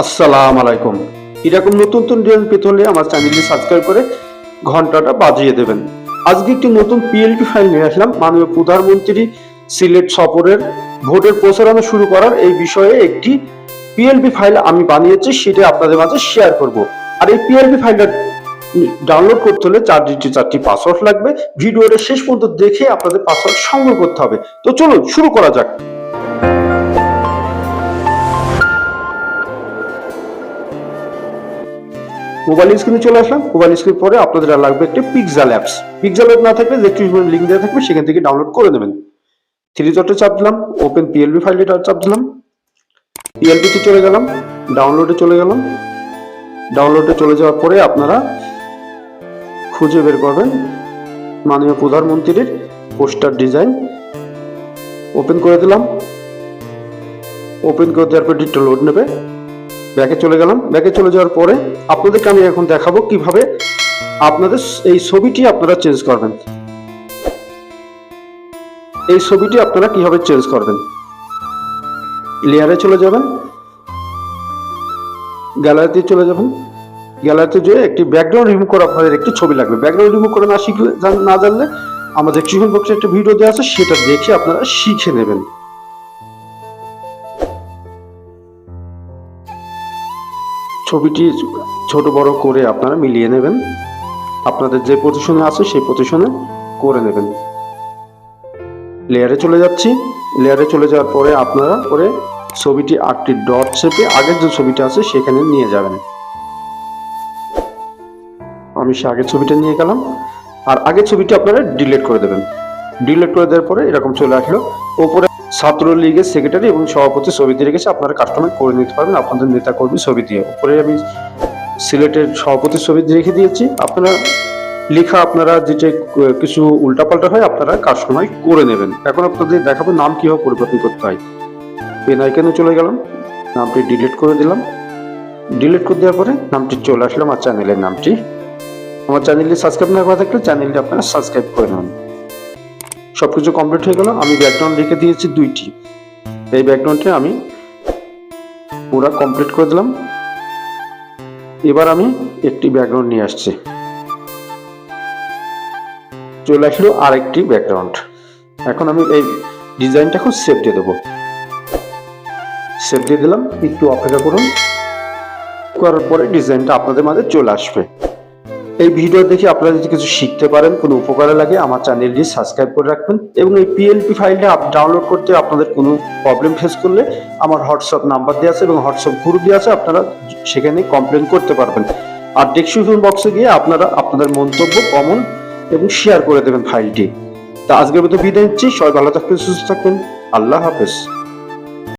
আসসালামু আলাইকুম। এরকম নতুন নতুন ডিজাইন পেতে হলে আমার চ্যানেলটি সাবস্ক্রাইব করে ঘন্টাটা বাজিয়ে দেবেন। আজকে একটি নতুন পিএলপি ফাইল নিয়ে আসলাম। মাননীয় প্রধানমন্ত্রী সিলেট সফরের ভোটের প্রচারণা শুরু করার এই বিষয়ে একটি পিএলপি ফাইল আমি বানিয়েছি, সেটা আপনাদের মাঝে শেয়ার করব। আর এই পিএলপি ফাইলটা ডাউনলোড করতে হলে 4টি পাসওয়ার্ড লাগবে। ভিডিওটা শেষ পর্যন্ত দেখে আপনাদের পাসওয়ার্ড সংগ্রহ করতে হবে। তো চলুন শুরু করা যাক। মোবাইল স্ক্রিনে চলে আসলাম। মোবাইল স্ক্রিন পরে আপনাদের লাগবে একটি পিক্সেল অ্যাপস। পিক্সেল অ্যাপ না থাকলে ডেসক্রিপশনে লিংক দেওয়া থাকবে, সেখান থেকে ডাউনলোড করে নেবেন। থ্রি ডটে চাপ দিলাম, ওপেন পিএলপি ফাইলটা চাপ দিলাম, পিএলপি তে চলে গেলাম, ডাউনলোডে চলে গেলাম। ডাউনলোডে চলে যাওয়ার পরে আপনারা খুঁজে বের করবেন মাননীয় প্রধানমন্ত্রীর পোস্টার ডিজাইন। ওপেন করে দিলাম। ওপেন করে দেওয়ার পর একটু লোড নেবে। ব্যাকে চলে গেলাম। ব্যাকে চলে যাওয়ার পরে আপনাদেরকে আমি এখন দেখাবো কিভাবে আপনাদের এই ছবিটি আপনারা চেঞ্জ করবেন। এই ছবিটি আপনারা কিভাবে চেঞ্জ করবেন, লেয়ারে চলে যাবেন, গ্যালারিতে চলে যাবেন। গ্যালারিতে যেয়ে একটি ব্যাকগ্রাউন্ড রিমুভ করা আপনাদের একটি ছবি লাগবে। ব্যাকগ্রাউন্ড রিমুভ করে না জানলে আমাদের ডেসক্রিপশন বক্সে একটা ভিডিও দেওয়া আছে, সেটা দেখে আপনারা শিখে নেবেন। ছবিটি ছোট বড় করে আপনারা মিলিয়ে নেবেন। আপনাদের যে পজিশনে আছে সেই পজিশনে করে নেবেন। লেয়ারে চলে যাচ্ছি। লেয়ারে চলে যাওয়ার পরে আপনারা ছবিটি 8টি ডট শেপে আগের যে ছবিটা আছে সেখানে নিয়ে যাবেন। আমি সে আগের ছবিটা নিয়ে গেলাম। আর আগের ছবিটি আপনারা ডিলিট করে দেবেন। ডিলিট করে দেওয়ার পরে এরকম চলে আসলো। ওপরে ছাত্রলীগের সেক্রেটারি এবং সভাপতি ছবি দিয়ে রেখেছে, আপনারা কাস্টমাইজ করে নিতে পারবেন আপনাদের নেতা কর্মী ছবি দিয়ে। উপরে আমি সিলেটের সভাপতির ছবি রেখে দিয়েছি। আপনারা লেখা আপনারা যেটা কিছু উল্টাপাল্টা হয় আপনারা কাস্টমাইজ করে নেবেন। এখন আপনাদের দেখাবো নাম কিভাবে পরিবর্তন করতে হয়। পেন আইকনে চলে গেলাম, নামটি ডিলিট করে দিলাম। ডিলিট করে দেওয়ার পরে নামটি চলে আসলো আমার চ্যানেলের নামটি। আমার চ্যানেলটি সাবস্ক্রাইব না করা থাকলে চ্যানেলটি আপনারা সাবস্ক্রাইব করে নেন। সবকিছু কমপ্লিট হয়ে গেল। আমি ব্যাকগ্রাউন্ড রেখে দিয়েছি 2টি। এই ব্যাকগ্রাউন্ডটা আমি পুরো কমপ্লিট করে দিলাম। এবার আমি একটি ব্যাকগ্রাউন্ড নিয়ে আসছি। চলে আসলো আরেকটি ব্যাকগ্রাউন্ড। এখন আমি এই ডিজাইনটা এখন সেভ দিয়ে দেবো। সেভ দিয়ে দিলাম। একটু অপেক্ষা করুন। করার পরে ডিজাইনটা আপনাদের মাঝে চলে আসবে। এই ভিডিও দেখে আপনারা যদি কিছু শিখতে পারেন, কোনো উপকারে লাগে, আমার চ্যানেলটি সাবস্ক্রাইব করে রাখবেন। এবং এই পিএলপি ফাইলটা ডাউনলোড করতে আপনাদের কোনো প্রবলেম ফেস করলে আমার হোয়াটসঅ্যাপ নাম্বার দেওয়া আছে এবং হোয়াটসঅ্যাপ গ্রুপ দেওয়া আছে, আপনারা সেখানে কমপ্লেন করতে পারবেন। আর ডেসক্রিপশন বক্সে গিয়ে আপনারা আপনাদের মন্তব্য কমেন্ট এবং শেয়ার করে দেবেন ফাইলটি। তা আজকের মতো বিদায় নিচ্ছি। সবাই ভালো থাকবেন, সুস্থ থাকবেন। আল্লাহ হাফেজ।